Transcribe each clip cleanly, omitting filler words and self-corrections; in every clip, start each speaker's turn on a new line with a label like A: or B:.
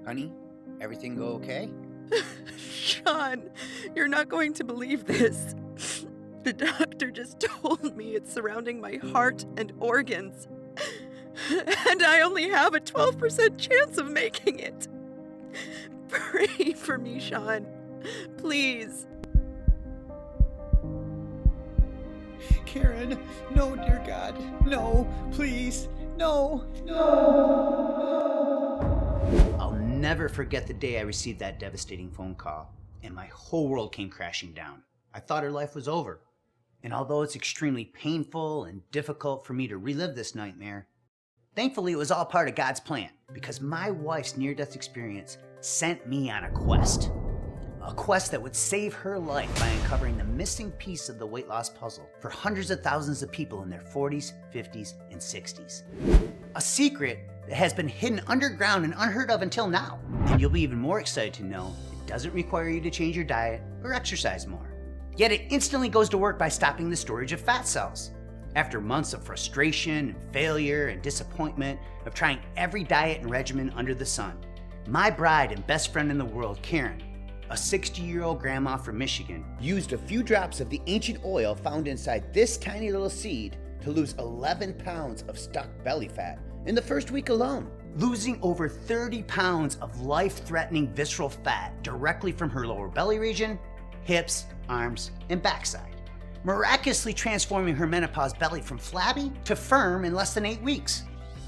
A: Honey, everything go okay?
B: Sean, you're not going to believe this. The doctor just told me it's surrounding my heart and organs. And I only have a 12% chance of making it. Pray for me, Sean. Please.
A: Karen, no, dear God. No, please. No. I'll never forget the day I received that devastating phone call, and my whole world came crashing down. I thought her life was over. And although it's extremely painful and difficult for me to relive this nightmare, thankfully it was all part of God's plan, because my wife's near-death experience sent me on a quest. A quest that would save her life by uncovering the missing piece of the weight loss puzzle for hundreds of thousands of people in their 40s, 50s, and 60s. A secret that has been hidden underground and unheard of until now. And you'll be even more excited to know it doesn't require you to change your diet or exercise more. Yet it instantly goes to work by stopping the storage of fat cells. After months of frustration and failure and disappointment of trying every diet and regimen under the sun, my bride and best friend in the world, Karen, a 60-year-old grandma from Michigan, used a few drops of the ancient oil found inside this tiny little seed to lose 11 pounds of stuck belly fat in the first week alone, losing over 30 pounds of life-threatening visceral fat directly from her lower belly region, hips, arms, and backside, miraculously transforming her menopause belly from flabby to firm in less than 8 weeks,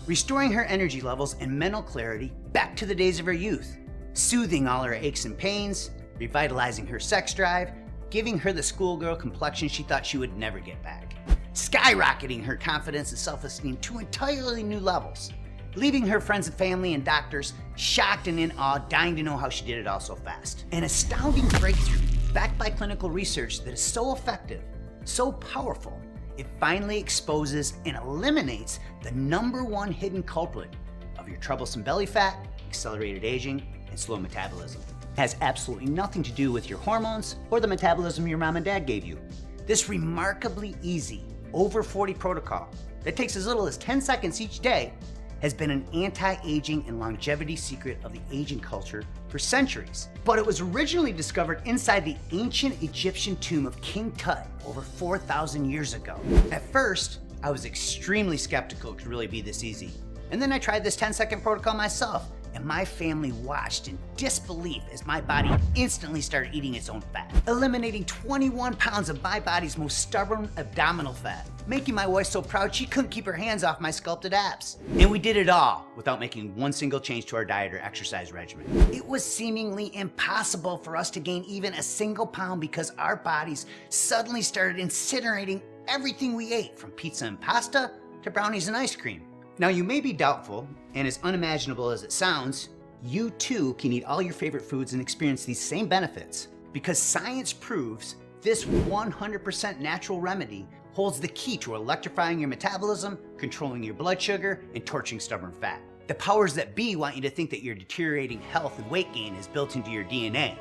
A: restoring her energy levels and mental clarity back to the days of her youth, soothing all her aches and pains, revitalizing her sex drive, giving her the schoolgirl complexion she thought she would never get back, skyrocketing her confidence and self-esteem to entirely new levels, leaving her friends and family and doctors shocked and in awe, dying to know how she did it all so fast. An astounding breakthrough backed by clinical research that is so effective, so powerful, it finally exposes and eliminates the #1 hidden culprit of your troublesome belly fat, accelerated aging, and slow metabolism. It has absolutely nothing to do with your hormones or the metabolism your mom and dad gave you. This remarkably easy, over 40 protocol that takes as little as 10 seconds each day has been an anti-aging and longevity secret of the aging culture for centuries. But it was originally discovered inside the ancient Egyptian tomb of King Tut over 4,000 years ago. At first, I was extremely skeptical it could really be this easy. And then I tried this 10-second protocol myself, and my family watched in disbelief as my body instantly started eating its own fat, eliminating 21 pounds of my body's most stubborn abdominal fat, making my wife so proud she couldn't keep her hands off my sculpted abs. And we did it all without making one single change to our diet or exercise regimen. It was seemingly impossible for us to gain even a single pound because our bodies suddenly started incinerating everything we ate, from pizza and pasta to brownies and ice cream. Now, you may be doubtful, and as unimaginable as it sounds, you too can eat all your favorite foods and experience these same benefits, because science proves this 100% natural remedy holds the key to electrifying your metabolism, controlling your blood sugar, and torching stubborn fat. The powers that be want you to think that your deteriorating health and weight gain is built into your DNA,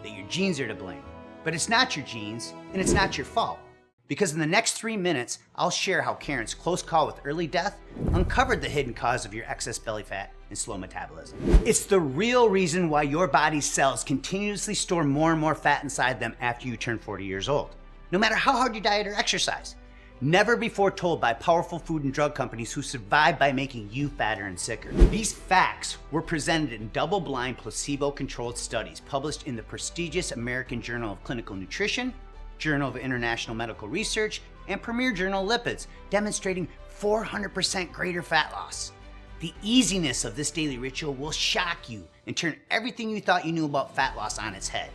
A: that your genes are to blame. But it's not your genes, and it's not your fault. Because in the next 3 minutes, I'll share how Karen's close call with early death uncovered the hidden cause of your excess belly fat and slow metabolism. It's the real reason why your body's cells continuously store more and more fat inside them after you turn 40 years old, no matter how hard you diet or exercise. Never before told by powerful food and drug companies who survive by making you fatter and sicker. These facts were presented in double-blind, placebo-controlled studies published in the prestigious American Journal of Clinical Nutrition, Journal of International Medical Research, and premier journal Lipids, demonstrating 400% greater fat loss. The easiness of this daily ritual will shock you and turn everything you thought you knew about fat loss on its head.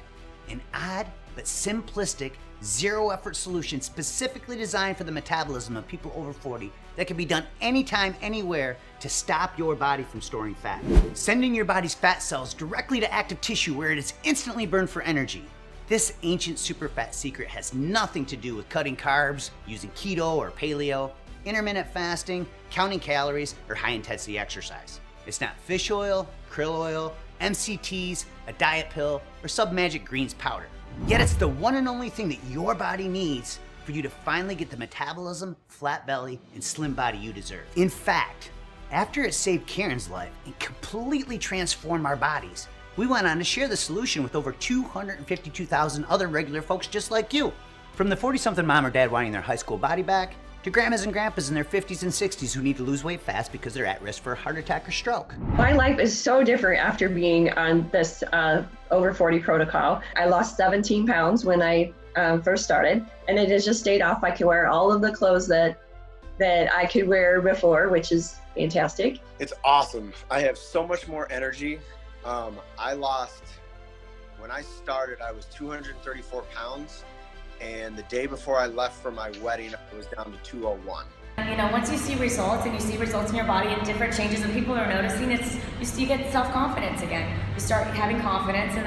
A: An odd but simplistic, zero-effort solution specifically designed for the metabolism of people over 40 that can be done anytime, anywhere to stop your body from storing fat, sending your body's fat cells directly to active tissue where it is instantly burned for energy. This ancient superfat secret has nothing to do with cutting carbs, using keto or paleo, intermittent fasting, counting calories, or high-intensity exercise. It's not fish oil, krill oil, MCTs, a diet pill, or sub-magic greens powder. Yet it's the one and only thing that your body needs for you to finally get the metabolism, flat belly, and slim body you deserve. In fact, After it saved Karen's life and completely transformed our bodies, we went on to share the solution with over 252,000 other regular folks just like you. From the 40-something mom or dad wanting their high school body back, to grandmas and grandpas in their 50s and 60s who need to lose weight fast because they're at risk for a heart attack or stroke.
C: My life is so different after being on this over 40 protocol. I lost 17 pounds when I first started, and it has just stayed off. I can wear all of the clothes that I could wear before, which is fantastic.
D: It's awesome. I have so much more energy. When I started, I was 234 pounds. And the day before I left for my wedding, I was down to 201.
E: You know, once you see results and you see results in your body and different changes that people are noticing, you get self-confidence again. You start having confidence, and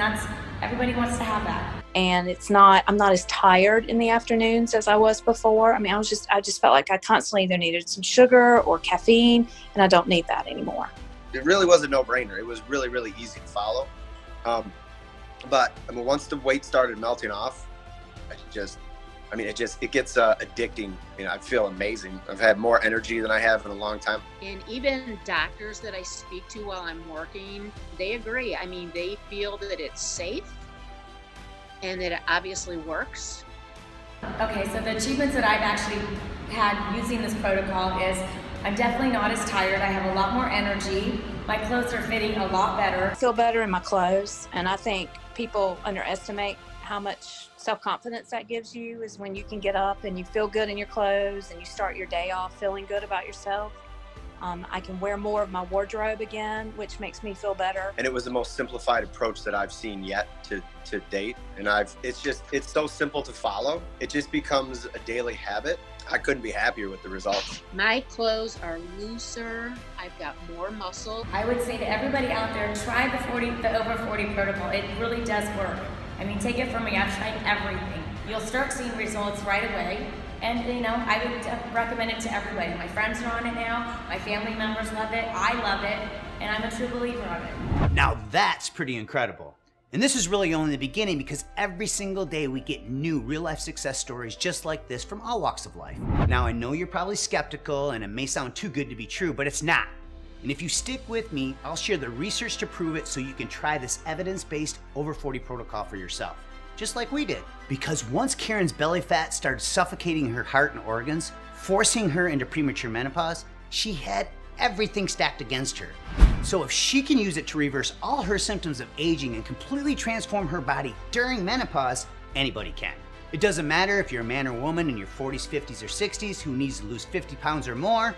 E: everybody wants to have that.
F: And I'm not as tired in the afternoons as I was before. I mean, I just felt like I constantly either needed some sugar or caffeine, and I don't need that anymore.
D: It really was a no-brainer. It was really, really easy to follow. But I mean, once the weight started melting off, it gets addicting. You know, I feel amazing. I've had more energy than I have in a long time.
G: And even doctors that I speak to while I'm working, they agree. I mean, they feel that it's safe and that it obviously works.
E: Okay, so the achievements that I've actually had using this protocol is I'm definitely not as tired. I have a lot more energy. My clothes are fitting a lot better.
F: I feel better in my clothes, and I think people underestimate how much self-confidence that gives you is when you can get up and you feel good in your clothes and you start your day off feeling good about yourself. I can wear more of my wardrobe again, which makes me feel better.
D: And it was the most simplified approach that I've seen yet to date. And it's so simple to follow. It just becomes a daily habit. I couldn't be happier with the results.
G: My clothes are looser. I've got more muscle.
E: I would say to everybody out there, try the over 40 protocol. It really does work. I mean, take it from me, I've tried everything. You'll start seeing results right away. And you know, I would recommend it to everybody. My friends are on it now, my family members love it, I love it, and I'm a true believer of it.
A: Now that's pretty incredible. And this is really only the beginning, because every single day we get new real-life success stories just like this from all walks of life. Now I know you're probably skeptical and it may sound too good to be true, but it's not. And if you stick with me, I'll share the research to prove it so you can try this evidence-based over 40 protocol for yourself, just like we did. Because once Karen's belly fat started suffocating her heart and organs, forcing her into premature menopause, she had everything stacked against her. So if she can use it to reverse all her symptoms of aging and completely transform her body during menopause, anybody can. It doesn't matter if you're a man or woman in your 40s, 50s, or 60s who needs to lose 50 pounds or more,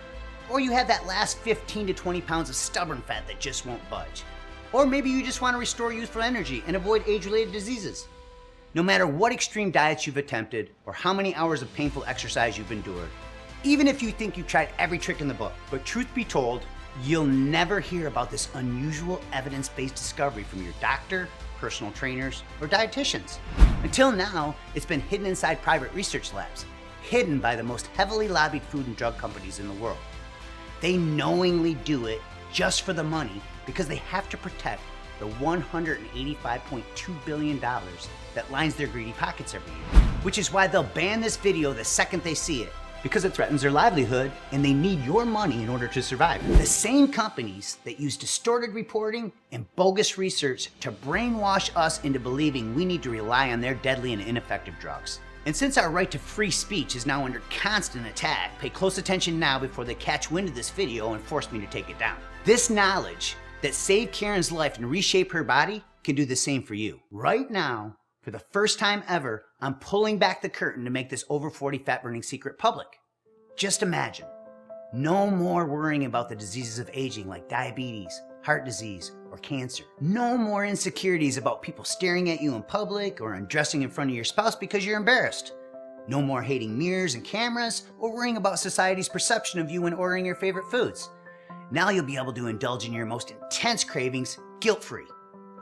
A: or you have that last 15 to 20 pounds of stubborn fat that just won't budge. Or maybe you just want to restore youthful energy and avoid age-related diseases. No matter what extreme diets you've attempted or how many hours of painful exercise you've endured, even if you think you've tried every trick in the book, but truth be told, you'll never hear about this unusual evidence-based discovery from your doctor, personal trainers, or dietitians. Until now, it's been hidden inside private research labs, hidden by the most heavily lobbied food and drug companies in the world. They knowingly do it just for the money because they have to protect the $185.2 billion that lines their greedy pockets every year. Which is why they'll ban this video the second they see it, because it threatens their livelihood and they need your money in order to survive. The same companies that use distorted reporting and bogus research to brainwash us into believing we need to rely on their deadly and ineffective drugs. And since our right to free speech is now under constant attack, pay close attention now before they catch wind of this video and force me to take it down. This knowledge that saved Karen's life and reshaped her body can do the same for you. Right now, for the first time ever, I'm pulling back the curtain to make this over 40 fat burning secret public. Just imagine, no more worrying about the diseases of aging like diabetes, heart disease, or cancer. No more insecurities about people staring at you in public or undressing in front of your spouse because you're embarrassed. No more hating mirrors and cameras or worrying about society's perception of you when ordering your favorite foods. Now you'll be able to indulge in your most intense cravings guilt-free.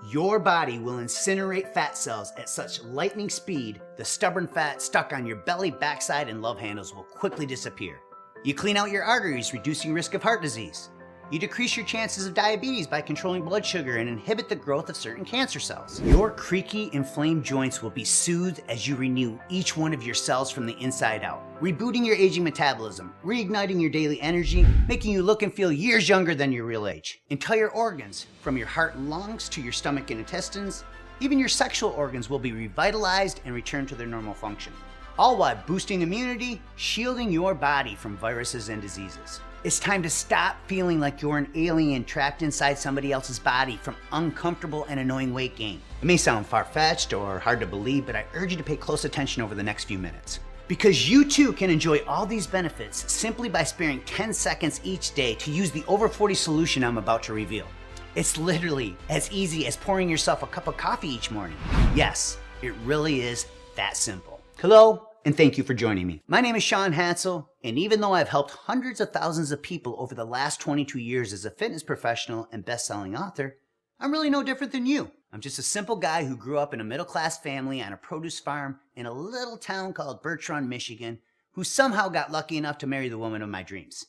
A: Your body will incinerate fat cells at such lightning speed, the stubborn fat stuck on your belly, backside, and love handles will quickly disappear. You clean out your arteries, reducing risk of heart disease. You decrease your chances of diabetes by controlling blood sugar and inhibit the growth of certain cancer cells. Your creaky, inflamed joints will be soothed as you renew each one of your cells from the inside out, rebooting your aging metabolism, reigniting your daily energy, making you look and feel years younger than your real age. Entire organs, from your heart and lungs to your stomach and intestines, even your sexual organs will be revitalized and return to their normal function. All while boosting immunity, shielding your body from viruses and diseases. It's time to stop feeling like you're an alien trapped inside somebody else's body from uncomfortable and annoying weight gain. It may sound far-fetched or hard to believe, but I urge you to pay close attention over the next few minutes. Because you too can enjoy all these benefits simply by sparing 10 seconds each day to use the over 40 solution I'm about to reveal. It's literally as easy as pouring yourself a cup of coffee each morning. Yes, it really is that simple. Hello, and thank you for joining me. My name is Sean Hansel, and even though I've helped hundreds of thousands of people over the last 22 years as a fitness professional and best-selling author, I'm really no different than you. I'm just a simple guy who grew up in a middle-class family on a produce farm in a little town called Birch Run, Michigan, who somehow got lucky enough to marry the woman of my dreams.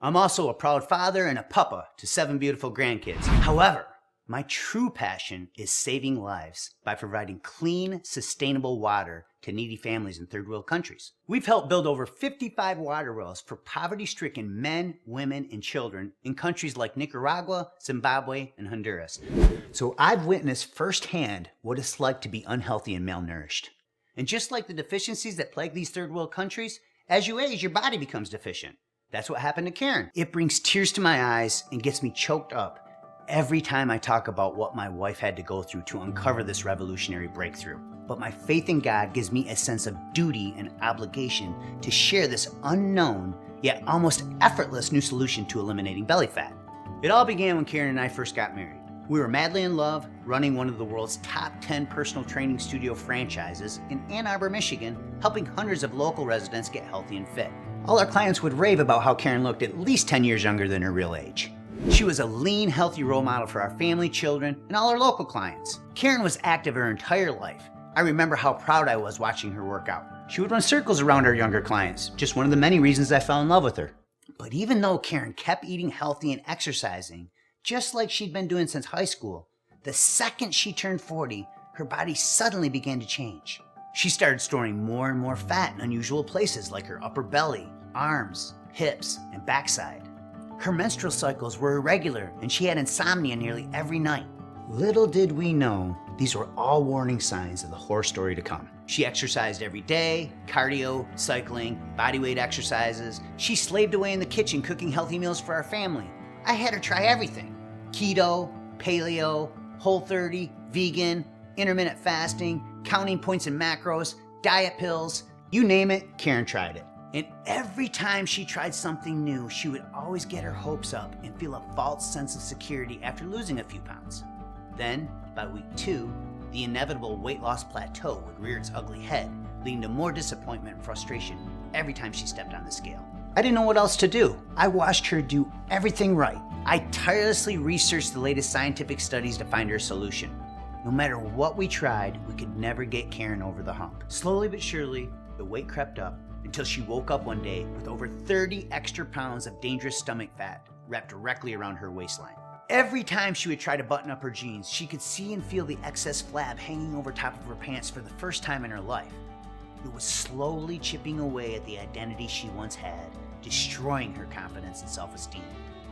A: I'm also a proud father and a papa to 7 beautiful grandkids. However, my true passion is saving lives by providing clean, sustainable water to needy families in third world countries. We've helped build over 55 water wells for poverty-stricken men, women, and children in countries like Nicaragua, Zimbabwe, and Honduras. So I've witnessed firsthand what it's like to be unhealthy and malnourished. And just like the deficiencies that plague these third world countries, as you age, your body becomes deficient. That's what happened to Karen. It brings tears to my eyes and gets me choked up every time I talk about what my wife had to go through to uncover this revolutionary breakthrough. But my faith in God gives me a sense of duty and obligation to share this unknown, yet almost effortless new solution to eliminating belly fat. It all began when Karen and I first got married. We were madly in love, running one of the world's top 10 personal training studio franchises in Ann Arbor, Michigan, helping hundreds of local residents get healthy and fit. All our clients would rave about how Karen looked at least 10 years younger than her real age. She was a lean, healthy role model for our family, children, and all our local clients. Karen was active her entire life. I remember how proud I was watching her work out. She would run circles around our younger clients, just one of the many reasons I fell in love with her. But even though Karen kept eating healthy and exercising, just like she'd been doing since high school, the second she turned 40, her body suddenly began to change. She started storing more and more fat in unusual places like her upper belly, arms, hips, and backside. Her menstrual cycles were irregular and she had insomnia nearly every night. Little did we know, these were all warning signs of the horror story to come. She exercised every day, cardio, cycling, bodyweight exercises. She slaved away in the kitchen cooking healthy meals for our family. I had her try everything. Keto, paleo, Whole30, vegan, intermittent fasting, counting points and macros, diet pills, you name it, Karen tried it. And every time she tried something new, she would always get her hopes up and feel a false sense of security after losing a few pounds. Then, by week 2, the inevitable weight loss plateau would rear its ugly head, leading to more disappointment and frustration every time she stepped on the scale. I didn't know what else to do. I watched her do everything right. I tirelessly researched the latest scientific studies to find her a solution. No matter what we tried, we could never get Karen over the hump. Slowly but surely, the weight crept up until she woke up one day with over 30 extra pounds of dangerous stomach fat wrapped directly around her waistline. Every time she would try to button up her jeans, she could see and feel the excess flab hanging over top of her pants for the first time in her life. It was slowly chipping away at the identity she once had, destroying her confidence and self-esteem.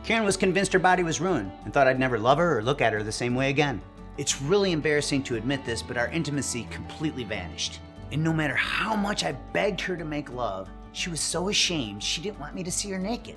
A: Karen was convinced her body was ruined and thought I'd never love her or look at her the same way again. It's really embarrassing to admit this, but our intimacy completely vanished. And no matter how much I begged her to make love, she was so ashamed she didn't want me to see her naked.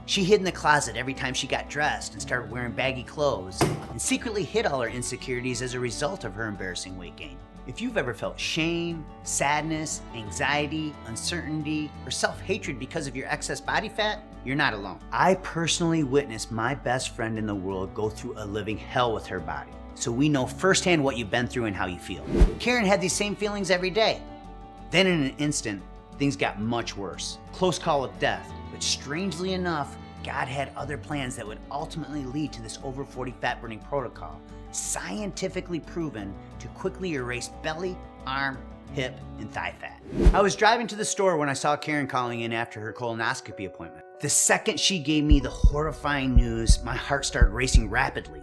A: She hid in the closet every time she got dressed and started wearing baggy clothes, and secretly hid all her insecurities as a result of her embarrassing weight gain. If you've ever felt shame, sadness, anxiety, uncertainty, or self-hatred because of your excess body fat, you're not alone. I personally witnessed my best friend in the world go through a living hell with her body, so we know firsthand what you've been through and how you feel. Karen had these same feelings every day. Then in an instant, things got much worse. Close call of death, but strangely enough, God had other plans that would ultimately lead to this over 40 fat burning protocol, scientifically proven to quickly erase belly, arm, hip, and thigh fat. I was driving to the store when I saw Karen calling in after her colonoscopy appointment. The second she gave me the horrifying news, my heart started racing rapidly.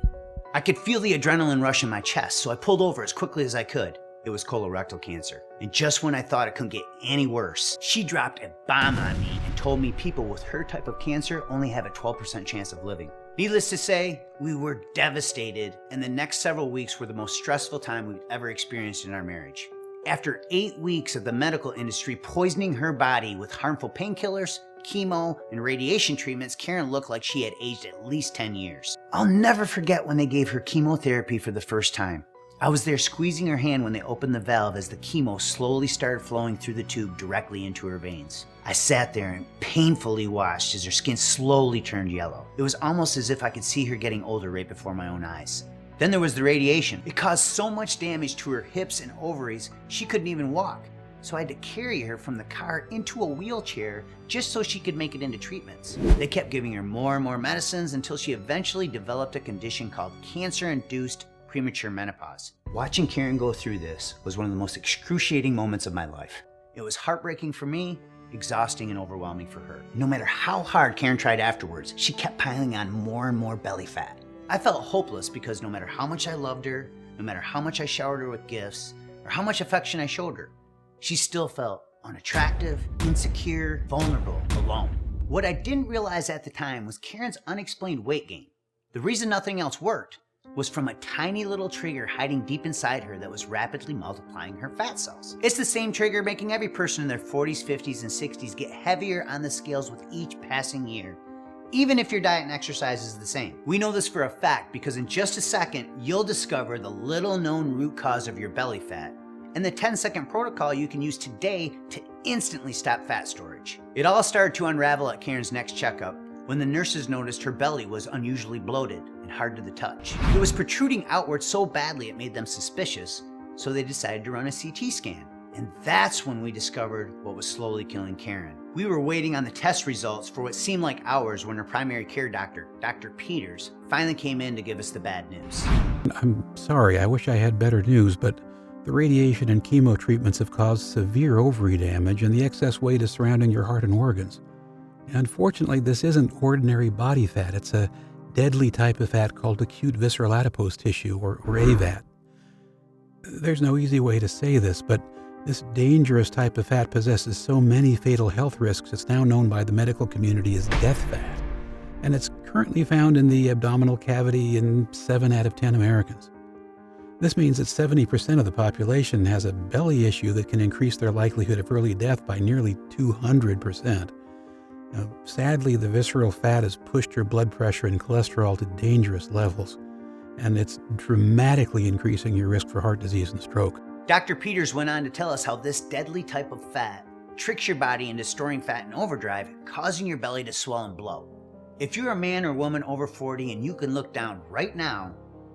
A: I could feel the adrenaline rush in my chest, so I pulled over as quickly as I could. It was colorectal cancer. And just when I thought it couldn't get any worse, she dropped a bomb on me and told me people with her type of cancer only have a 12% chance of living. Needless to say, we were devastated, and the next several weeks were the most stressful time we've ever experienced in our marriage. After 8 weeks of the medical industry poisoning her body with harmful painkillers, chemo, and radiation treatments, Karen looked like she had aged at least 10 years. I'll never forget when they gave her chemotherapy for the first time. I was there squeezing her hand when they opened the valve as the chemo slowly started flowing through the tube directly into her veins. I sat there and painfully watched as her skin slowly turned yellow. It was almost as if I could see her getting older right before my own eyes. Then there was the radiation. It caused so much damage to her hips and ovaries, she couldn't even walk. So I had to carry her from the car into a wheelchair just so she could make it into treatments. They kept giving her more and more medicines until she eventually developed a condition called cancer-induced premature menopause. Watching Karen go through this was one of the most excruciating moments of my life. It was heartbreaking for me, exhausting and overwhelming for her. No matter how hard Karen tried afterwards, she kept piling on more and more belly fat. I felt hopeless because no matter how much I loved her, no matter how much I showered her with gifts, or how much affection I showed her, she still felt unattractive, insecure, vulnerable, alone. What I didn't realize at the time was Karen's unexplained weight gain. The reason nothing else worked was from a tiny little trigger hiding deep inside her that was rapidly multiplying her fat cells. It's the same trigger making every person in their 40s, 50s, and 60s get heavier on the scales with each passing year, even if your diet and exercise is the same. We know this for a fact because in just a second, you'll discover the little known root cause of your belly fat and the 10-second protocol you can use today to instantly stop fat storage. It all started to unravel at Karen's next checkup when the nurses noticed her belly was unusually bloated and hard to the touch. It was protruding outward so badly it made them suspicious, so they decided to run a CT scan. And that's when we discovered what was slowly killing Karen. We were waiting on the test results for what seemed like hours when her primary care doctor, Dr. Peters, finally came in to give us the bad news.
H: I'm sorry, I wish I had better news, but the radiation and chemo treatments have caused severe ovary damage and the excess weight is surrounding your heart and organs. Unfortunately, this isn't ordinary body fat. It's a deadly type of fat called acute visceral adipose tissue, or AVAT. There's no easy way to say this, but this dangerous type of fat possesses so many fatal health risks it's now known by the medical community as death fat. And it's currently found in the abdominal cavity in 7 out of 10 Americans. This means that 70% of the population has a belly issue that can increase their likelihood of early death by nearly 200%. Sadly, the visceral fat has pushed your blood pressure and cholesterol to dangerous levels, and it's dramatically increasing your risk for heart disease and stroke.
A: Dr. Peters went on to tell us how this deadly type of fat tricks your body into storing fat in overdrive, causing your belly to swell and blow. If you're a man or woman over 40 and you can look down right now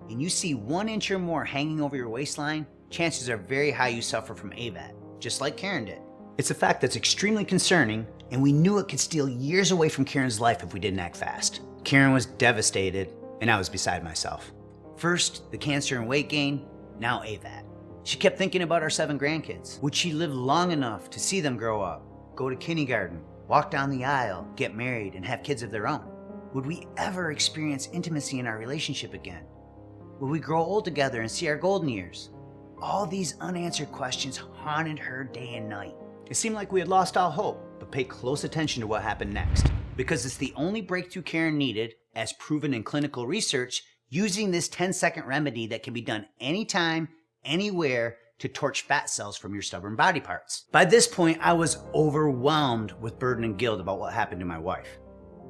A: and you see 1 inch or more hanging over your waistline, chances are very high you suffer from AVAT, just like Karen did. It's a fact that's extremely concerning, and we knew it could steal years away from Karen's life if we didn't act fast. Karen was devastated, and I was beside myself. First, the cancer and weight gain, now AVAT. She kept thinking about our 7 grandkids. Would she live long enough to see them grow up, go to kindergarten, walk down the aisle, get married, and have kids of their own? Would we ever experience intimacy in our relationship again? Would we grow old together and see our golden years? All these unanswered questions haunted her day and night. It seemed like we had lost all hope, but pay close attention to what happened next, because it's the only breakthrough Karen needed, as proven in clinical research, using this 10-second remedy that can be done anytime, anywhere, to torch fat cells from your stubborn body parts. By this point, I was overwhelmed with burden and guilt about what happened to my wife.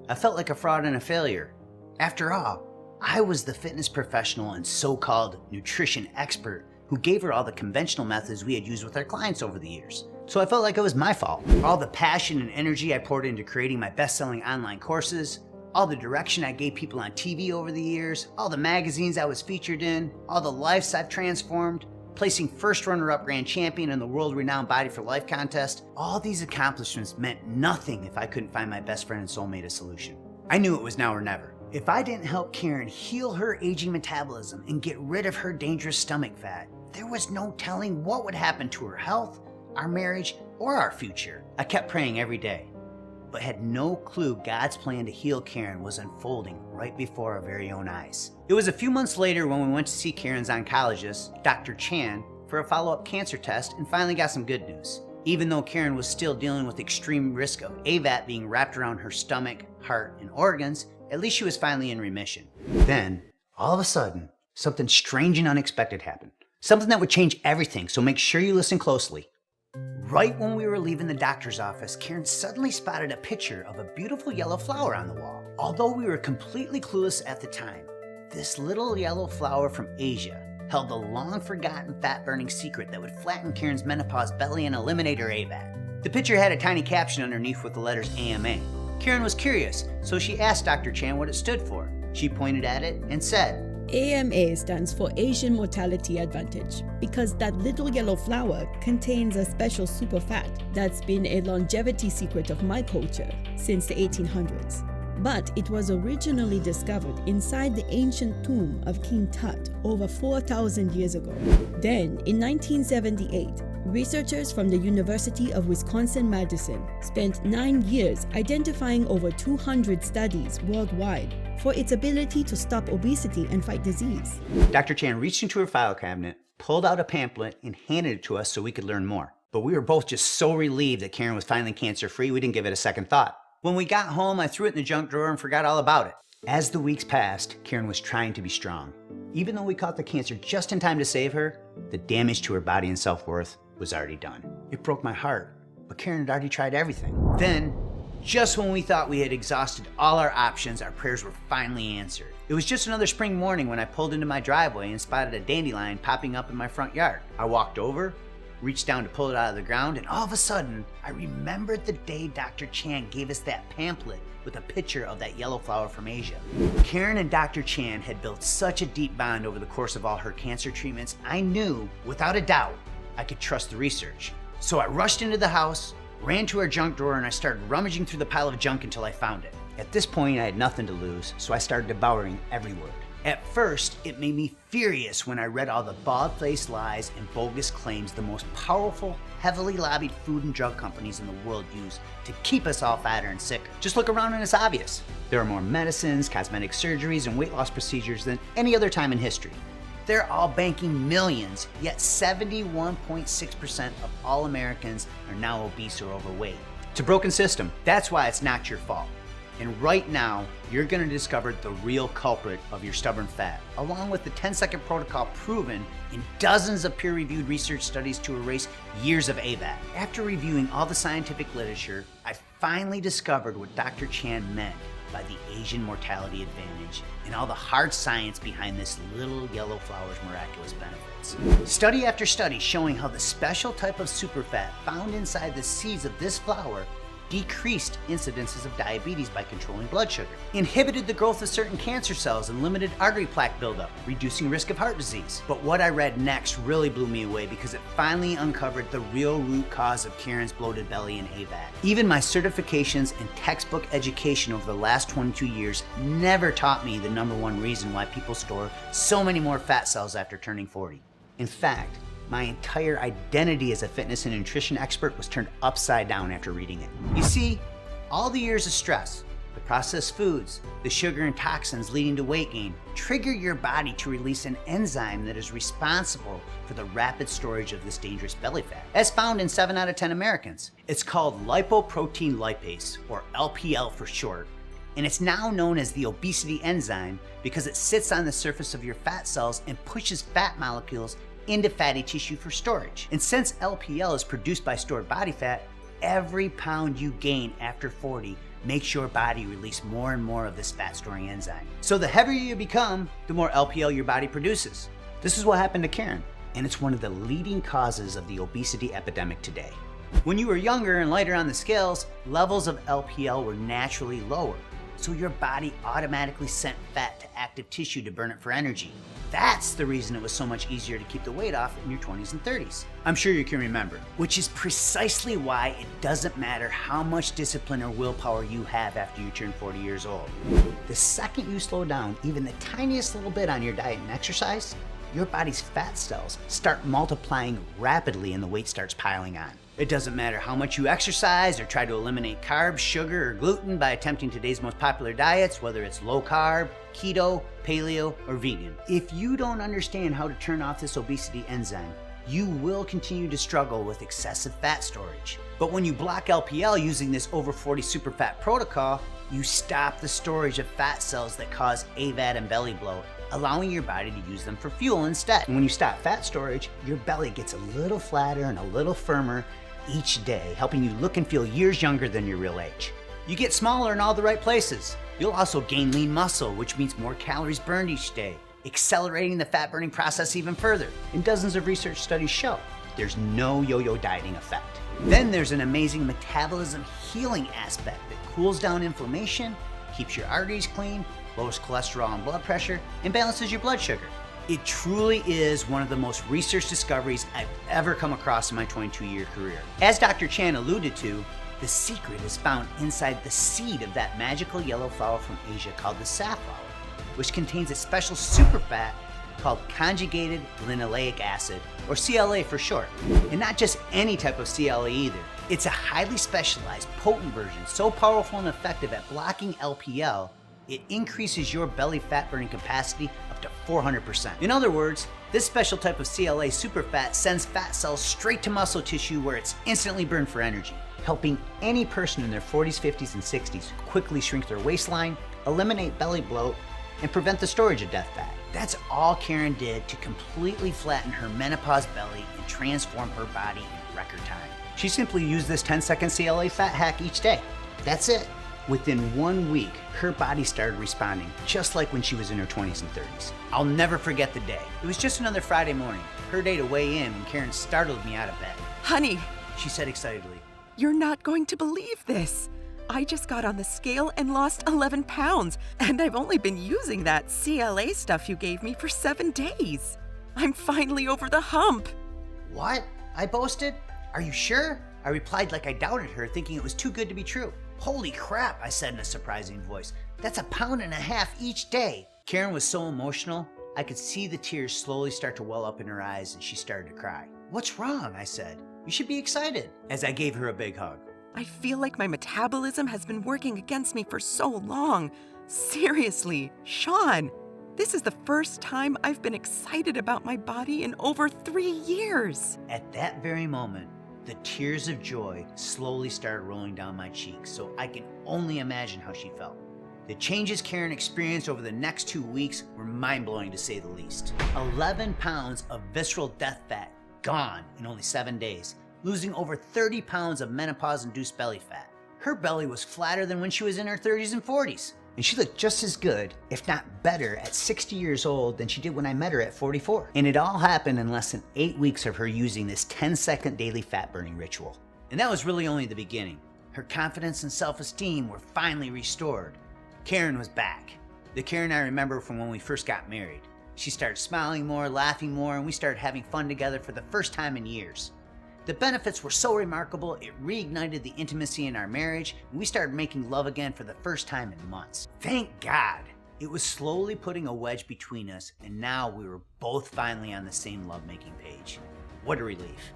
A: I felt like a fraud and a failure. After all, I was the fitness professional and so-called nutrition expert who gave her all the conventional methods we had used with our clients over the years. So I felt like it was my fault. All the passion and energy I poured into creating my best-selling online courses, all the direction I gave people on TV over the years, all the magazines I was featured in, all the lives I've transformed, placing first runner-up grand champion in the world-renowned Body for Life contest, all these accomplishments meant nothing if I couldn't find my best friend and soulmate a solution. I knew it was now or never. If I didn't help Karen heal her aging metabolism and get rid of her dangerous stomach fat, there was no telling what would happen to her health, our marriage, or our future. I kept praying every day. but had no clue God's plan to heal Karen was unfolding right before our very own eyes. It was a few months later when we went to see Karen's oncologist, Dr. Chan, for a follow-up cancer test and finally got some good news. Even though Karen was still dealing with extreme risk of AVAT being wrapped around her stomach, heart, and organs, at least she was finally in remission. Then, all of a sudden, something strange and unexpected happened. Something that would change everything, so make sure you listen closely. Right when we were leaving the doctor's office, Karen suddenly spotted a picture of a beautiful yellow flower on the wall. Although we were completely clueless at the time, this little yellow flower from Asia held the long-forgotten fat-burning secret that would flatten Karen's menopause belly and eliminate her AVAT. The picture had a tiny caption underneath with the letters AMA. Karen was curious, so she asked Dr. Chan what it stood for. She pointed at it and said,
I: AMA stands for Asian Mortality Advantage because that little yellow flower contains a special super fat that's been a longevity secret of my culture since the 1800s. But it was originally discovered inside the ancient tomb of King Tut over 4,000 years ago. Then, in 1978, researchers from the University of Wisconsin-Madison spent 9 years identifying over 200 studies worldwide for its ability to stop obesity and fight disease.
A: Dr. Chan reached into her file cabinet, pulled out a pamphlet, and handed it to us so we could learn more. But we were both just so relieved that Karen was finally cancer-free, we didn't give it a second thought. When we got home, I threw it in the junk drawer and forgot all about it. As the weeks passed, Karen was trying to be strong. Even though we caught the cancer just in time to save her, the damage to her body and self-worth was already done. It broke my heart, but Karen had already tried everything. Then, just when we thought we had exhausted all our options, our prayers were finally answered. It was just another spring morning when I pulled into my driveway and spotted a dandelion popping up in my front yard. I walked over, reached down to pull it out of the ground, and all of a sudden, I remembered the day Dr. Chan gave us that pamphlet with a picture of that yellow flower from Asia. Karen and Dr. Chan had built such a deep bond over the course of all her cancer treatments, I knew, without a doubt, I could trust the research. So I rushed into the house, ran to our junk drawer, and I started rummaging through the pile of junk until I found it. At this point, I had nothing to lose, so I started devouring every word. At first, it made me furious when I read all the bald-faced lies and bogus claims the most powerful, heavily lobbied food and drug companies in the world use to keep us all fatter and sicker. Just look around and it's obvious. There are more medicines, cosmetic surgeries, and weight loss procedures than any other time in history. They're all banking millions, yet 71.6% of all Americans are now obese or overweight. It's a broken system. That's why it's not your fault. And right now, you're going to discover the real culprit of your stubborn fat, along with the 10-second protocol proven in dozens of peer-reviewed research studies to erase years of AVAT. After reviewing all the scientific literature, I finally discovered what Dr. Chan meant by the Asian mortality advantage and all the hard science behind this little yellow flower's miraculous benefits. Study after study showing how the special type of superfat found inside the seeds of this flower decreased incidences of diabetes by controlling blood sugar, inhibited the growth of certain cancer cells and limited artery plaque buildup, reducing risk of heart disease. But what I read next really blew me away because it finally uncovered the real root cause of Karen's bloated belly and AVAT. Even my certifications and textbook education over the last 22 years never taught me the #1 reason why people store so many more fat cells after turning 40. In fact, my entire identity as a fitness and nutrition expert was turned upside down after reading it. You see, all the years of stress, the processed foods, the sugar and toxins leading to weight gain, trigger your body to release an enzyme that is responsible for the rapid storage of this dangerous belly fat, as found in 7 out of 10 Americans. It's called lipoprotein lipase, or LPL for short, and it's now known as the obesity enzyme because it sits on the surface of your fat cells and pushes fat molecules into fatty tissue for storage. And since LPL is produced by stored body fat, every pound you gain after 40 makes your body release more and more of this fat storing enzyme. So the heavier you become, the more LPL your body produces. This is what happened to Karen, and it's one of the leading causes of the obesity epidemic today. When you were younger and lighter on the scales, levels of LPL were naturally lower, so your body automatically sent fat to active tissue to burn it for energy. That's the reason it was so much easier to keep the weight off in your 20s and 30s. I'm sure you can remember, which is precisely why it doesn't matter how much discipline or willpower you have after you turn 40 years old. The second you slow down even the tiniest little bit on your diet and exercise, your body's fat cells start multiplying rapidly and the weight starts piling on. It doesn't matter how much you exercise or try to eliminate carbs, sugar, or gluten by attempting today's most popular diets, whether it's low carb, keto, paleo, or vegan. If you don't understand how to turn off this obesity enzyme, you will continue to struggle with excessive fat storage. But when you block LPL using this over 40 superfat protocol, you stop the storage of fat cells that cause AVAD and belly bloat, allowing your body to use them for fuel instead. And when you stop fat storage, your belly gets a little flatter and a little firmer each day, helping you look and feel years younger than your real age. You get smaller in all the right places. You'll also gain lean muscle, which means more calories burned each day, accelerating the fat burning process even further. And dozens of research studies show there's no yo-yo dieting effect. Then there's an amazing metabolism healing aspect that cools down inflammation, keeps your arteries clean, lowers cholesterol and blood pressure, and balances your blood sugar. It truly is one of the most researched discoveries I've ever come across in my 22-year career. As Dr. Chan alluded to, the secret is found inside the seed of that magical yellow flower from Asia called the safflower, which contains a special superfat called conjugated linoleic acid, or CLA for short. And not just any type of CLA either. It's a highly specialized, potent version, so powerful and effective at blocking LPL, it increases your belly fat burning capacity up to 400%. In other words, this special type of CLA superfat sends fat cells straight to muscle tissue where it's instantly burned for energy, helping any person in their 40s, 50s, and 60s quickly shrink their waistline, eliminate belly bloat, and prevent the storage of death fat. That's all Karen did to completely flatten her menopause belly and transform her body in record time. She simply used this 10-second CLA fat hack each day. That's it. Within 1 week, her body started responding just like when she was in her 20s and 30s. I'll never forget the day. It was just another Friday morning, her day to weigh in when Karen startled me out of bed.
B: Honey,
A: She said excitedly,
B: you're not going to believe this. I just got on the scale and lost 11 pounds, and I've only been using that CLA stuff you gave me for 7 days. I'm finally over the hump.
A: "What?" I boasted. "Are you sure?" I replied like I doubted her, thinking it was too good to be true. "Holy crap," I said in a surprising voice. "That's 1.5 pounds each day." Karen was so emotional, I could see the tears slowly start to well up in her eyes, and she started to cry. "What's wrong?" I said. "You should be excited," as I gave her a big hug.
B: I feel like my metabolism has been working against me for so long. Seriously, Sean, this is the first time I've been excited about my body in over 3 years.
A: At that very moment, the tears of joy slowly started rolling down my cheeks, so I can only imagine how she felt. The changes Karen experienced over the next 2 weeks were mind-blowing to say the least. 11 pounds of visceral death fat gone in only 7 days, losing over 30 pounds of menopause-induced belly fat. Her belly was flatter than when she was in her 30s and 40s, and she looked just as good, if not better, at 60 years old than she did when I met her at 44. And it all happened in less than 8 weeks of her using this 10-second daily fat-burning ritual. And that was really only the beginning. Her confidence and self-esteem were finally restored. Karen was back. The Karen I remember from when we first got married. She started smiling more, laughing more, and we started having fun together for the first time in years. The benefits were so remarkable, it reignited the intimacy in our marriage, and we started making love again for the first time in months. Thank God! It was slowly putting a wedge between us, and now we were both finally on the same lovemaking page. What a relief.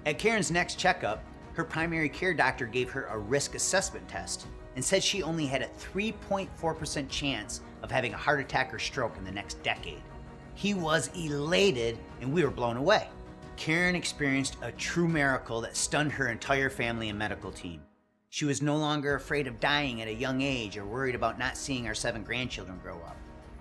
A: At Karen's next checkup, her primary care doctor gave her a risk assessment test and said she only had a 3.4% chance of having a heart attack or stroke in the next decade. He was elated, and we were blown away. Karen experienced a true miracle that stunned her entire family and medical team. She was no longer afraid of dying at a young age or worried about not seeing our 7 grandchildren grow up.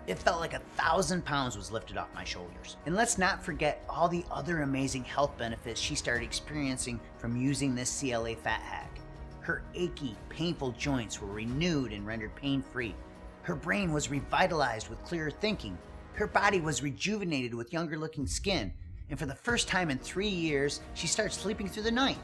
A: It felt like 1,000 pounds was lifted off my shoulders. And let's not forget all the other amazing health benefits she started experiencing from using this CLA fat hack. Her achy, painful joints were renewed and rendered pain-free. Her brain was revitalized with clearer thinking. Her body was rejuvenated with younger-looking skin. And for the first time in 3 years, she started sleeping through the night.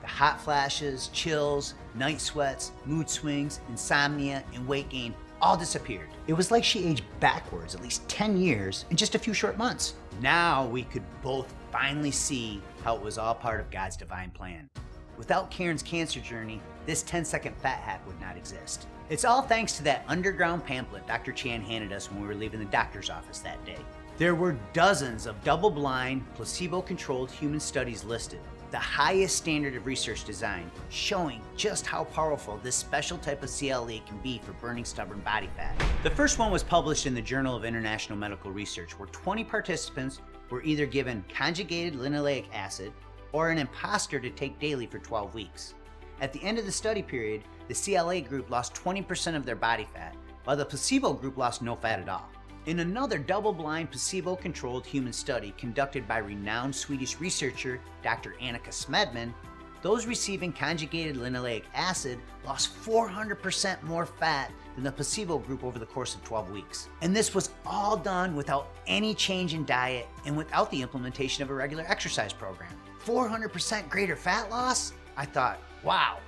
A: The hot flashes, chills, night sweats, mood swings, insomnia, and weight gain all disappeared. It was like she aged backwards at least 10 years in just a few short months. Now we could both finally see how it was all part of God's divine plan. Without Karen's cancer journey, this 10-second fat hack would not exist. It's all thanks to that underground pamphlet Dr. Chan handed us when we were leaving the doctor's office that day. There were dozens of double-blind, placebo-controlled human studies listed, the highest standard of research design, showing just how powerful this special type of CLA can be for burning stubborn body fat. The first one was published in the Journal of International Medical Research, where 20 participants were either given conjugated linoleic acid or an imposter to take daily for 12 weeks. At the end of the study period, the CLA group lost 20% of their body fat, while the placebo group lost no fat at all. In another double-blind, placebo-controlled human study conducted by renowned Swedish researcher Dr. Annika Smedman, those receiving conjugated linoleic acid lost 400% more fat than the placebo group over the course of 12 weeks. And this was all done without any change in diet and without the implementation of a regular exercise program. 400% greater fat loss? I thought, wow,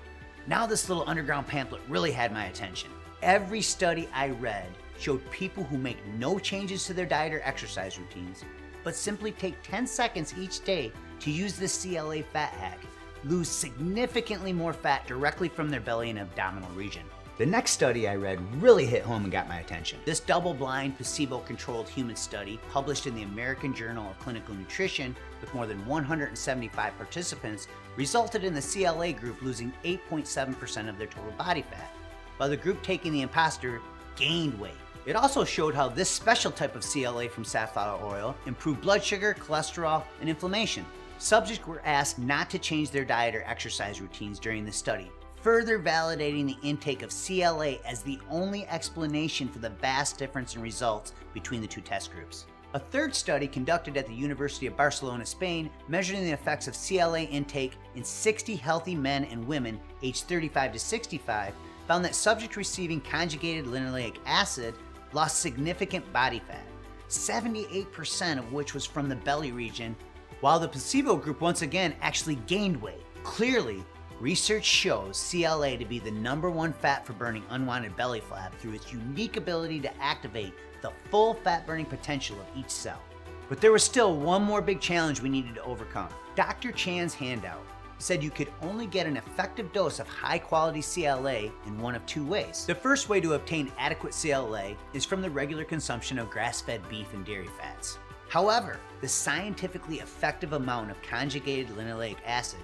A: now this little underground pamphlet really had my attention. Every study I read showed people who make no changes to their diet or exercise routines, but simply take 10 seconds each day to use this CLA fat hack, lose significantly more fat directly from their belly and abdominal region. The next study I read really hit home and got my attention. This double-blind, placebo-controlled human study, published in the American Journal of Clinical Nutrition with more than 175 participants, resulted in the CLA group losing 8.7% of their total body fat, while the group taking the imposter gained weight. It also showed how this special type of CLA from safflower oil improved blood sugar, cholesterol, and inflammation. Subjects were asked not to change their diet or exercise routines during the study, further validating the intake of CLA as the only explanation for the vast difference in results between the two test groups. A third study conducted at the University of Barcelona, Spain, measuring the effects of CLA intake in 60 healthy men and women aged 35 to 65, found that subjects receiving conjugated linoleic acid lost significant body fat, 78% of which was from the belly region, while the placebo group once again actually gained weight. Clearly, research shows CLA to be the #1 fat for burning unwanted belly flab through its unique ability to activate the full fat burning potential of each cell. But there was still one more big challenge we needed to overcome. Dr. Chan's handout said you could only get an effective dose of high-quality CLA in one of two ways. The first way to obtain adequate CLA is from the regular consumption of grass-fed beef and dairy fats. However, the scientifically effective amount of conjugated linoleic acid,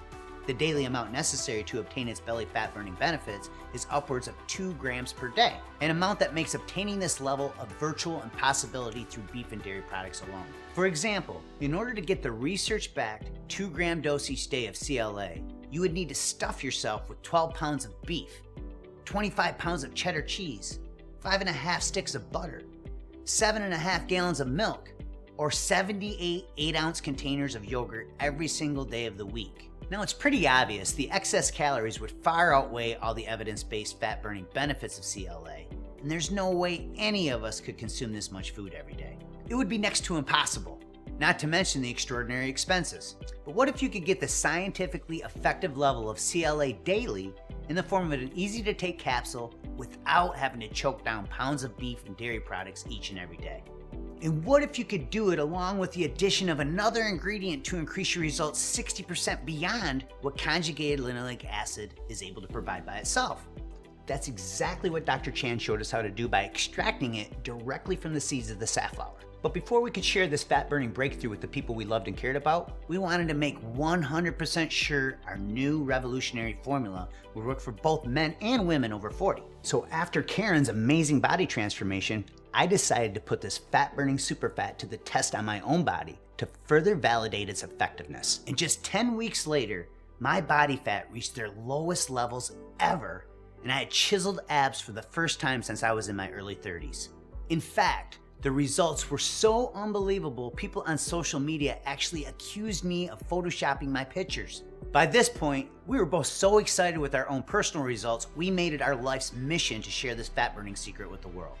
A: the daily amount necessary to obtain its belly fat burning benefits, is upwards of 2 grams per day, an amount that makes obtaining this level a virtual impossibility through beef and dairy products alone. For example, in order to get the research-backed 2-gram dose each day of CLA, you would need to stuff yourself with 12 pounds of beef, 25 pounds of cheddar cheese, 5.5 sticks of butter, 7.5 gallons of milk, or 78 8-ounce containers of yogurt every single day of the week. Now, it's pretty obvious the excess calories would far outweigh all the evidence-based fat-burning benefits of CLA, and there's no way any of us could consume this much food every day. It would be next to impossible, not to mention the extraordinary expenses. But what if you could get the scientifically effective level of CLA daily in the form of an easy-to-take capsule without having to choke down pounds of beef and dairy products each and every day? And what if you could do it along with the addition of another ingredient to increase your results 60% beyond what conjugated linoleic acid is able to provide by itself? That's exactly what Dr. Chan showed us how to do by extracting it directly from the seeds of the safflower. But before we could share this fat-burning breakthrough with the people we loved and cared about, we wanted to make 100% sure our new revolutionary formula would work for both men and women over 40. So after Karen's amazing body transformation, I decided to put this fat-burning superfat to the test on my own body to further validate its effectiveness. And just 10 weeks later, my body fat reached their lowest levels ever, and I had chiseled abs for the first time since I was in my early 30s. In fact, the results were so unbelievable, people on social media actually accused me of photoshopping my pictures. By this point, we were both so excited with our own personal results, we made it our life's mission to share this fat-burning secret with the world.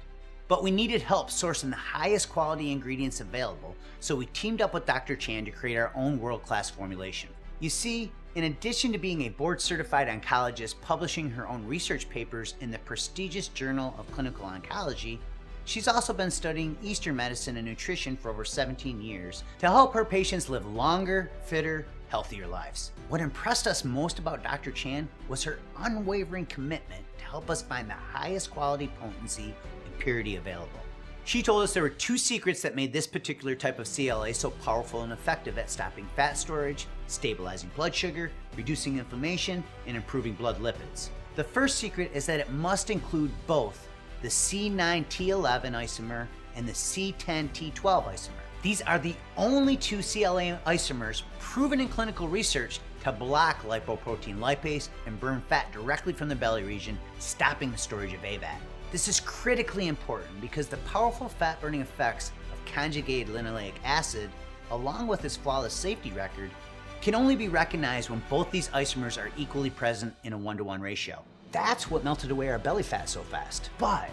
A: But we needed help sourcing the highest quality ingredients available, so we teamed up with Dr. Chan to create our own world-class formulation. You see, in addition to being a board-certified oncologist publishing her own research papers in the prestigious Journal of Clinical Oncology, she's also been studying Eastern medicine and nutrition for over 17 years to help her patients live longer, fitter, healthier lives. What impressed us most about Dr. Chan was her unwavering commitment to help us find the highest quality potency and purity available. She told us there were 2 secrets that made this particular type of CLA so powerful and effective at stopping fat storage stabilizing blood sugar, reducing inflammation, and improving blood lipids. The first secret is that it must include both the C9T11 isomer and the C10T12 isomer. These are the only two CLA isomers proven in clinical research to block lipoprotein lipase and burn fat directly from the belly region, stopping the storage of AVAT. This is critically important because the powerful fat-burning effects of conjugated linoleic acid, along with its flawless safety record, can only be recognized when both these isomers are equally present in a 1-to-1 ratio. That's what melted away our belly fat so fast. But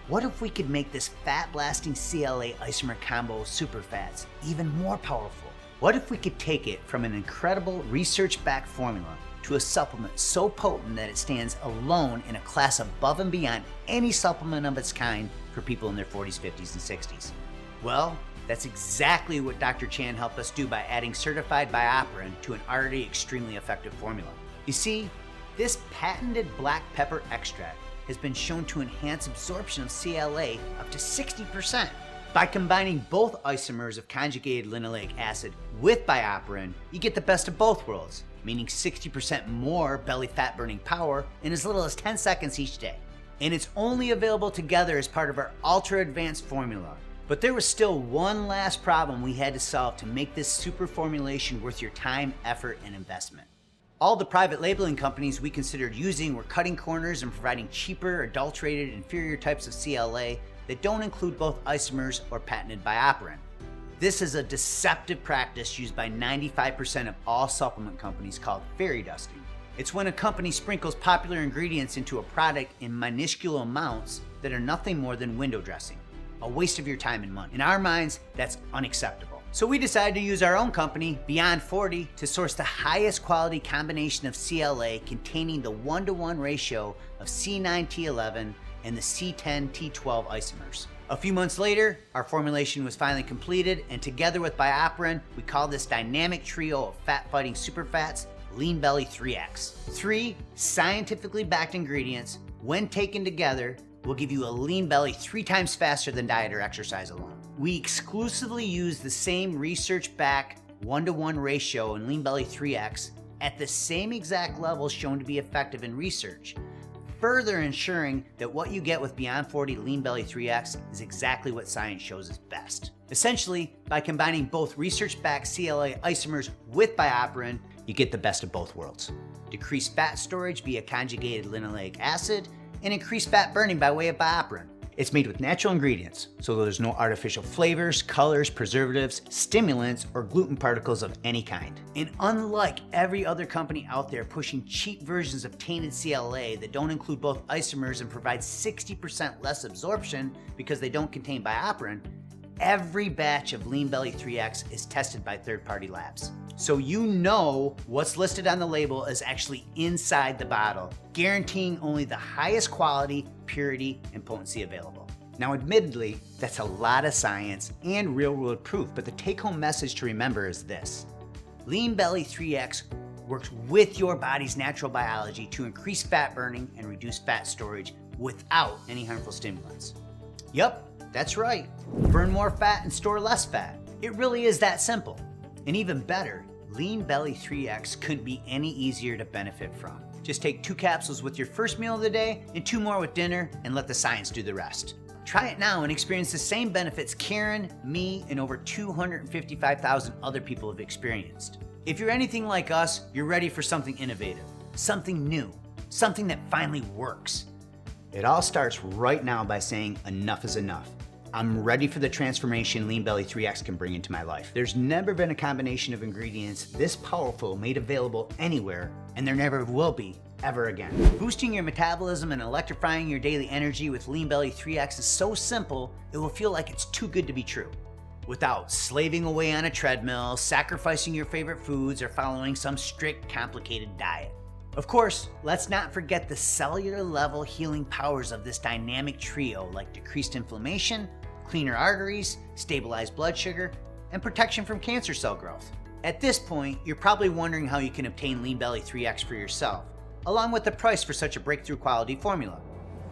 A: what if we could make this fat-blasting CLA isomer combo superfats even more powerful? What if we could take it from an incredible research-backed formula to a supplement so potent that it stands alone in a class above and beyond any supplement of its kind for people in their 40s, 50s, and 60s? Well, that's exactly what Dr. Chan helped us do by adding certified bioperin to an already extremely effective formula. You see, this patented black pepper extract has been shown to enhance absorption of CLA up to 60%. By combining both isomers of conjugated linoleic acid with bioperin, you get the best of both worlds, meaning 60% more belly fat burning power in as little as 10 seconds each day. And it's only available together as part of our ultra advanced formula. But there was still one last problem we had to solve to make this super formulation worth your time, effort, and investment. All the private labeling companies we considered using were cutting corners and providing cheaper, adulterated, inferior types of CLA that don't include both isomers or patented bioperin. This is a deceptive practice used by 95% of all supplement companies called fairy dusting. It's when a company sprinkles popular ingredients into a product in minuscule amounts that are nothing more than window dressing. A waste of your time and money. In our minds, that's unacceptable. So we decided to use our own company, Beyond 40, to source the highest quality combination of CLA containing the 1-to-1 ratio of C9T11 and the C10T12 isomers. A few months later, our formulation was finally completed, and together with bioperin, we call this dynamic trio of fat-fighting superfats LeanBelly 3X. 3 scientifically backed ingredients, when taken together, will give you a LeanBelly 3 times faster than diet or exercise alone. We exclusively use the same research-backed 1-to-1 ratio in LeanBelly 3X at the same exact levels shown to be effective in research, further ensuring that what you get with Beyond 40 LeanBelly 3X is exactly what science shows is best. Essentially, by combining both research-backed CLA isomers with bioperin, you get the best of both worlds. Decreased fat storage via conjugated linoleic acid, and increased fat burning by way of bioperin. It's made with natural ingredients, so there's no artificial flavors, colors, preservatives, stimulants, or gluten particles of any kind. And unlike every other company out there pushing cheap versions of tainted CLA that don't include both isomers and provide 60% less absorption because they don't contain bioperin, every batch of LeanBelly 3X is tested by third-party labs. So you know what's listed on the label is actually inside the bottle, guaranteeing only the highest quality, purity, and potency available. Now, admittedly, that's a lot of science and real-world proof, but the take-home message to remember is this. LeanBelly 3X works with your body's natural biology to increase fat burning and reduce fat storage without any harmful stimulants. Yup, that's right. Burn more fat and store less fat. It really is that simple. And even better, LeanBelly 3X couldn't be any easier to benefit from. Just take 2 capsules with your first meal of the day and 2 more with dinner and let the science do the rest. Try it now and experience the same benefits Karen, me, and over 255,000 other people have experienced. If you're anything like us, you're ready for something innovative, something new, something that finally works. It all starts right now by saying enough is enough. I'm ready for the transformation LeanBelly 3X can bring into my life. There's never been a combination of ingredients this powerful made available anywhere, and there never will be ever again. Boosting your metabolism and electrifying your daily energy with LeanBelly 3X is so simple, it will feel like it's too good to be true. Without slaving away on a treadmill, sacrificing your favorite foods, or following some strict, complicated diet. Of course, let's not forget the cellular level healing powers of this dynamic trio, like decreased inflammation, cleaner arteries, stabilized blood sugar, and protection from cancer cell growth. At this point, you're probably wondering how you can obtain LeanBelly 3X for yourself, along with the price for such a breakthrough quality formula.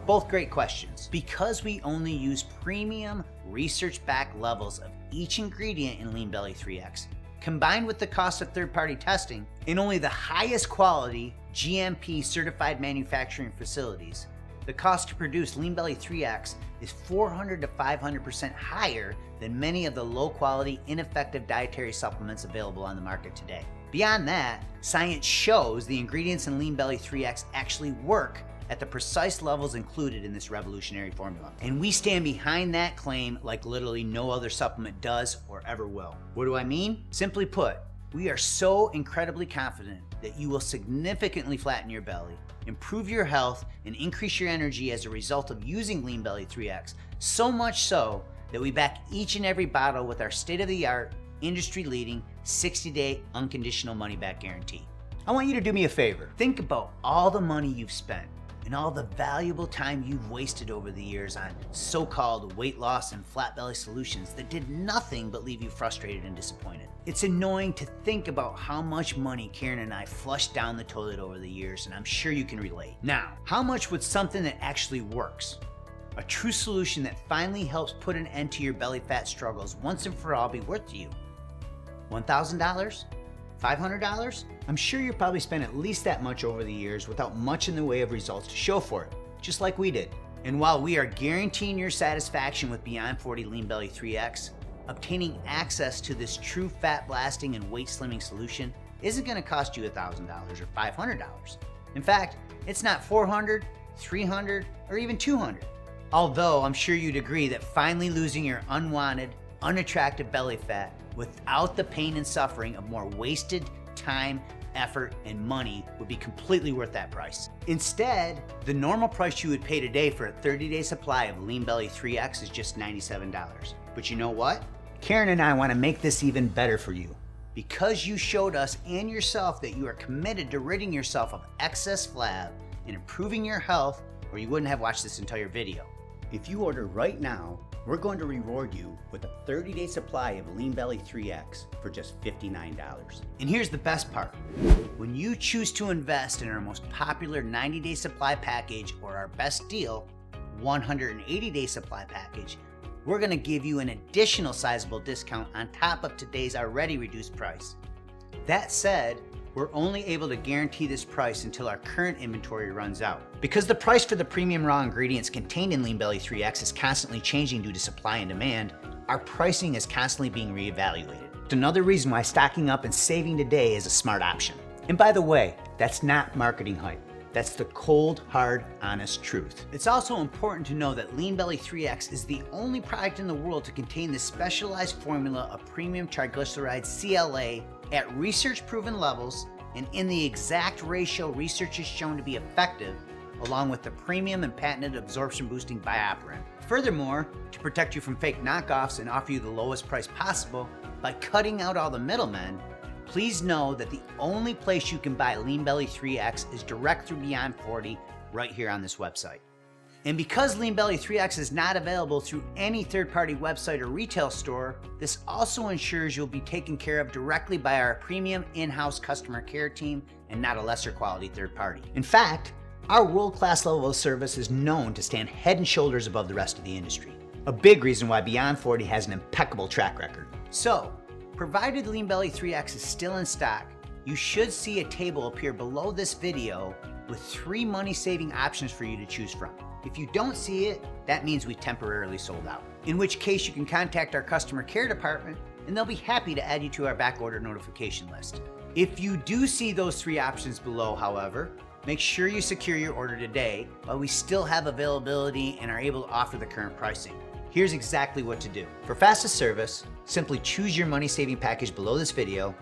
A: Both great questions. Because we only use premium, research-backed levels of each ingredient in LeanBelly 3X, Combined with the cost of third-party testing in only the highest quality GMP certified manufacturing facilities, the cost to produce LeanBelly 3X is 400 to 500% higher than many of the low-quality, ineffective dietary supplements available on the market today. Beyond that, science shows the ingredients in LeanBelly 3X actually work at the precise levels included in this revolutionary formula. And we stand behind that claim like literally no other supplement does or ever will. What do I mean? Simply put, we are so incredibly confident that you will significantly flatten your belly, improve your health, and increase your energy as a result of using LeanBelly 3X, so much so that we back each and every bottle with our state-of-the-art, industry-leading 60-day unconditional money-back guarantee. I want you to do me a favor. Think about all the money you've spent and all the valuable time you've wasted over the years on so-called weight loss and flat belly solutions that did nothing but leave you frustrated and disappointed. It's annoying to think about how much money Karen and I flushed down the toilet over the years, and I'm sure you can relate. Now, how much would something that actually works, a true solution that finally helps put an end to your belly fat struggles once and for all, be worth to you? $1,000? $500? I'm sure you probably spent at least that much over the years without much in the way of results to show for it, just like we did. And while we are guaranteeing your satisfaction with Beyond 40 LeanBelly 3X, obtaining access to this true fat blasting and weight slimming solution isn't going to cost you $1,000 or $500. In fact, it's not $400, $300, or even $200. Although I'm sure you'd agree that finally losing your unwanted, unattractive belly fat without the pain and suffering of more wasted time, effort, and money would be completely worth that price. Instead, the normal price you would pay today for a 30-day supply of LeanBelly 3X is just $97. But you know what? Karen and I want to make this even better for you. Because you showed us and yourself that you are committed to ridding yourself of excess flab and improving your health, or you wouldn't have watched this entire video. If you order right now, we're going to reward you with a 30-day supply of LeanBelly 3X for just $59. And here's the best part. When you choose to invest in our most popular 90-day supply package or our best deal, 180-day supply package, we're going to give you an additional sizable discount on top of today's already reduced price. That said, we're only able to guarantee this price until our current inventory runs out. Because the price for the premium raw ingredients contained in LeanBelly 3X is constantly changing due to supply and demand, our pricing is constantly being reevaluated. It's another reason why stocking up and saving today is a smart option. And by the way, that's not marketing hype. That's the cold, hard, honest truth. It's also important to know that LeanBelly 3X is the only product in the world to contain this specialized formula of premium triglyceride CLA at research-proven levels and in the exact ratio research has shown to be effective, along with the premium and patented absorption-boosting bioperine. Furthermore, to protect you from fake knockoffs and offer you the lowest price possible by cutting out all the middlemen, please know that the only place you can buy LeanBelly 3X is direct through Beyond 40 right here on this website. And because LeanBelly 3X is not available through any third-party website or retail store, this also ensures you'll be taken care of directly by our premium in-house customer care team and not a lesser quality third party. In fact, our world-class level of service is known to stand head and shoulders above the rest of the industry. A big reason why Beyond 40 has an impeccable track record. So, provided LeanBelly 3X is still in stock, you should see a table appear below this video with 3 money-saving options for you to choose from. If you don't see it, that means we temporarily sold out. In which case you can contact our customer care department and they'll be happy to add you to our backorder notification list. If you do see those 3 options below, however, make sure you secure your order today while we still have availability and are able to offer the current pricing. Here's exactly what to do. For fastest service, simply choose your money-saving package below this video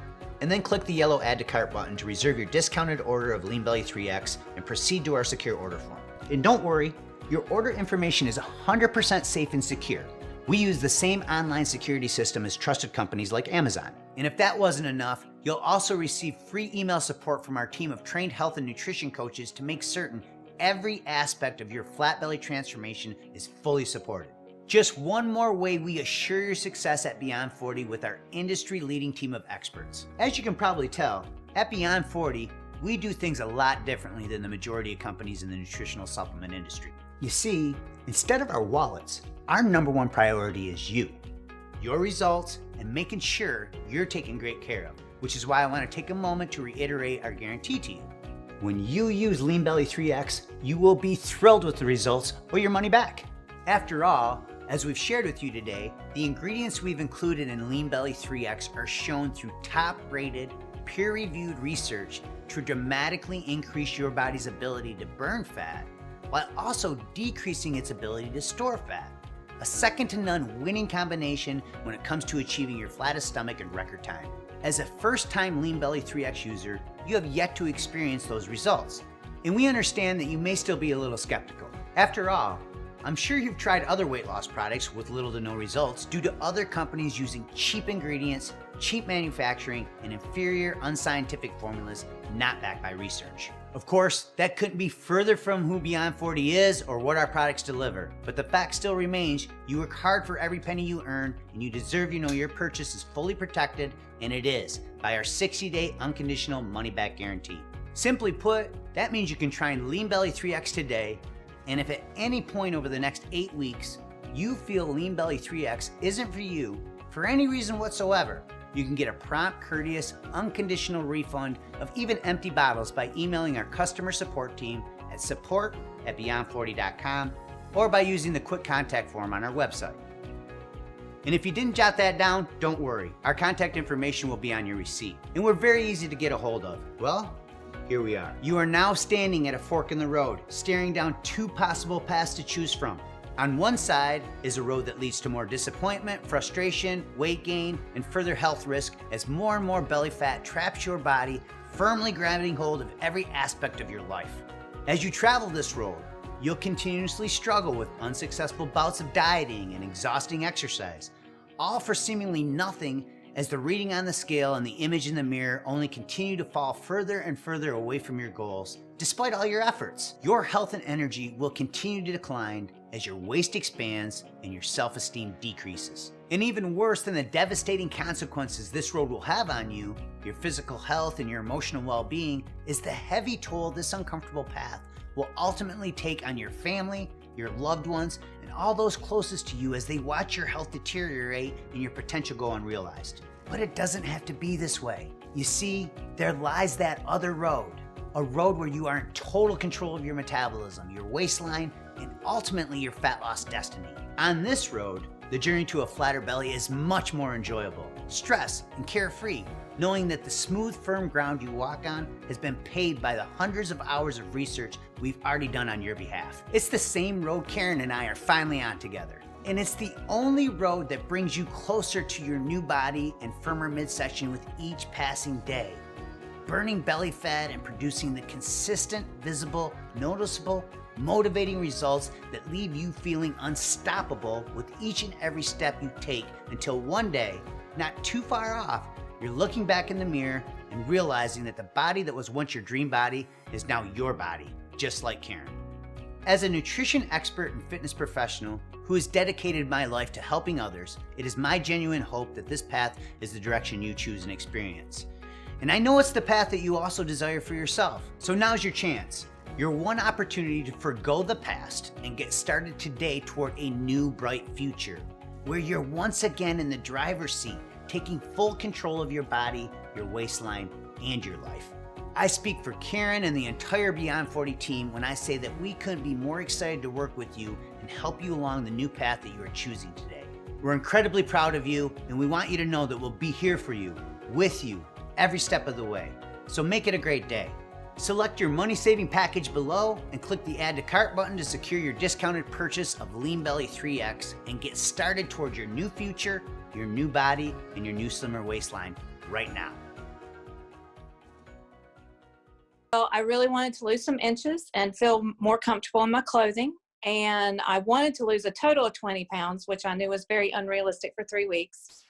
A: and then click the yellow Add to Cart button to reserve your discounted order of LeanBelly 3X and proceed to our secure order form. And don't worry, your order information is 100% safe and secure. We use the same online security system as trusted companies like Amazon. And if that wasn't enough, you'll also receive free email support from our team of trained health and nutrition coaches to make certain every aspect of your flat belly transformation is fully supported. Just one more way we assure your success at Beyond 40 with our industry-leading team of experts. As you can probably tell, at Beyond 40, we do things a lot differently than the majority of companies in the nutritional supplement industry. You see, instead of our wallets, our #1 priority is you. your results and making sure you're taken great care of, which is why I want to take a moment to reiterate our guarantee to you. When you use LeanBelly 3X, you will be thrilled with the results or your money back. After all, as we've shared with you today, the ingredients we've included in LeanBelly 3X are shown through top-rated, peer-reviewed research to dramatically increase your body's ability to burn fat, while also decreasing its ability to store fat. A second-to-none winning combination when it comes to achieving your flattest stomach in record time. As a first-time LeanBelly 3X user, you have yet to experience those results, and we understand that you may still be a little skeptical. After all, I'm sure you've tried other weight loss products with little to no results due to other companies using cheap ingredients, cheap manufacturing, and inferior unscientific formulas not backed by research. Of course, that couldn't be further from who Beyond 40 is or what our products deliver, but the fact still remains, you work hard for every penny you earn, and you deserve to know your purchase is fully protected, and it is, by our 60-day unconditional money-back guarantee. Simply put, that means you can try LeanBelly 3X today, and if at any point over the next 8 weeks, you feel LeanBelly 3X isn't for you, for any reason whatsoever, you can get a prompt, courteous, unconditional refund of even empty bottles by emailing our customer support team at support@beyond40.com or by using the quick contact form on our website. And if you didn't jot that down, don't worry. Our contact information will be on your receipt, and we're very easy to get a hold of. Well, here we are. You are now standing at a fork in the road, staring down two possible paths to choose from. On one side is a road that leads to more disappointment, frustration, weight gain, and further health risk as more and more belly fat traps your body, firmly grabbing hold of every aspect of your life. As you travel this road, you'll continuously struggle with unsuccessful bouts of dieting and exhausting exercise, all for seemingly nothing, as the reading on the scale and the image in the mirror only continue to fall further and further away from your goals. Despite all your efforts, your health and energy will continue to decline as your waist expands and your self-esteem decreases. And even worse than the devastating consequences this road will have on you, your physical health and your emotional well-being, is the heavy toll this uncomfortable path will ultimately take on your family, your loved ones, and all those closest to you as they watch your health deteriorate and your potential go unrealized. But it doesn't have to be this way. You see, there lies that other road, a road where you are in total control of your metabolism, your waistline, and ultimately your fat loss destiny. On this road, the journey to a flatter belly is much more enjoyable, stress and carefree, knowing that the smooth, firm ground you walk on has been paid by the hundreds of hours of research we've already done on your behalf. It's the same road Karen and I are finally on together. And it's the only road that brings you closer to your new body and firmer midsection with each passing day. Burning belly fat and producing the consistent, visible, noticeable, motivating results that leave you feeling unstoppable with each and every step you take until one day, not too far off, you're looking back in the mirror and realizing that the body that was once your dream body is now your body, just like Karen. As a nutrition expert and fitness professional who has dedicated my life to helping others, it is my genuine hope that this path is the direction you choose and experience. And I know it's the path that you also desire for yourself. So now's your chance. Your one opportunity to forgo the past and get started today toward a new bright future, where you're once again in the driver's seat, taking full control of your body, your waistline, and your life. I speak for Karen and the entire Beyond 40 team when I say that we couldn't be more excited to work with you and help you along the new path that you are choosing today. We're incredibly proud of you, and we want you to know that we'll be here for you, with you, every step of the way. So make it a great day. Select your money-saving package below and click the Add to Cart button to secure your discounted purchase of LeanBelly 3X and get started toward your new future, your new body, and your new slimmer waistline right now.
F: Well, I really wanted to lose some inches and feel more comfortable in my clothing. And I wanted to lose a total of 20 pounds, which I knew was very unrealistic for 3 weeks.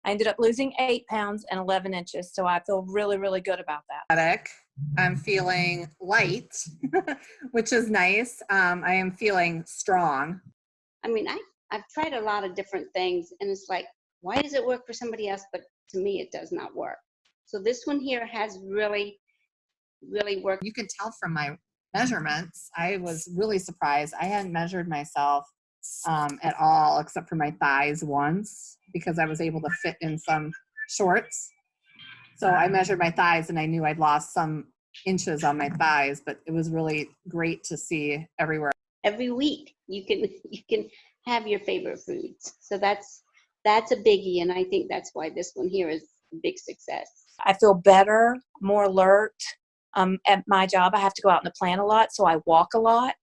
F: I ended up losing 8 pounds and 11 inches. So I feel really, really good about that.
J: I'm feeling light, which is nice. I am feeling strong.
K: I mean, I've tried a lot of different things, and it's like, why does it work for somebody else, but to me it does not work? So this one here has really, really worked.
J: You can tell from my measurements. I was really surprised. I hadn't measured myself at all, except for my thighs once, because I was able to fit in some shorts. So I measured my thighs and I knew I'd lost some inches on my thighs, but it was really great to see everywhere.
K: Every week you can have your favorite foods. So that's a biggie, and I think that's why this one here is a big success.
F: I feel better, more alert. At my job, I have to go out in the plant a lot, so I walk a lot.